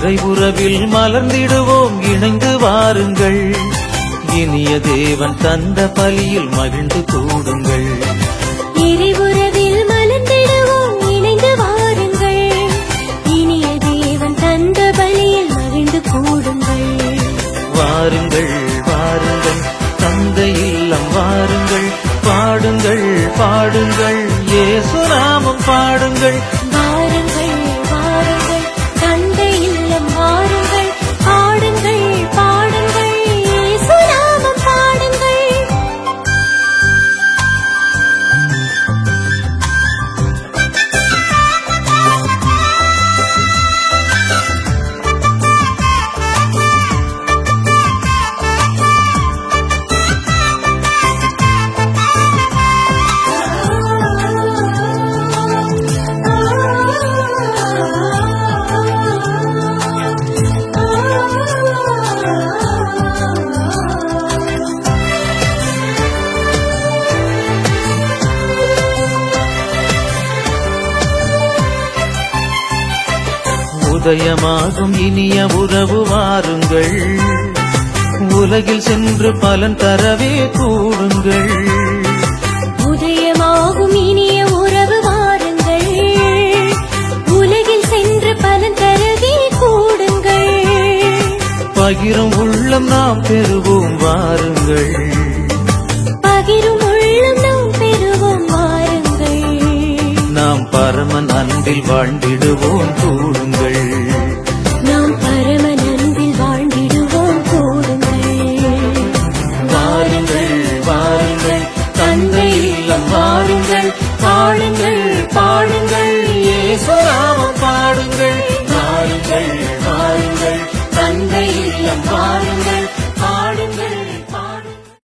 இறையுறவில் மலர்ந்திடுவோம் இணைந்து வாருங்கள். இனிய தேவன் தந்த பலியில் மகிழ்ந்து கூடுங்கள். இறையுறவில் மலர்ந்திடுவோம் இணைந்து வாருங்கள். இனிய தேவன் தந்த பலியில் மகிழ்ந்து கூடுங்கள். வாருங்கள் வாருங்கள் தந்தை இல்லம் வாருங்கள். பாடுங்கள் பாடுங்கள் இயேசு நாமம் பாடுங்கள். வாருங்கள் வாருங்கள் தந்தை இல்லம் வாருங்கள். பாடுங்கள் பாடுங்கள் இயேசு நாமம் பாடுங்கள். உதயமாகும் இனிய உறவு வாருங்கள். உலகில் சென்று பலன் தரவே கூடுங்கள். உதயமாகும் இனிய உறவு வாருங்கள். உலகில் சென்று பலன் தரவே கூடுங்கள். பகிரும் உள்ளம் நாம் பெறுவோம் வாருங்கள். பகிரும் உள்ளம் நாம் பெறுவோம் வாருங்கள். நாம் பரமன் அன்பில் வாழ்ந்திடுவோம் கூடுங்கள். நாம் பரமன் அன்பில் வாழ்ந்திடுவோம் கூடுங்கள். வாருங்கள் வாருங்கள் தந்தை இல்லம் வாருங்கள். பாடுங்கள் பாடுங்கள் இயேசு நாமம்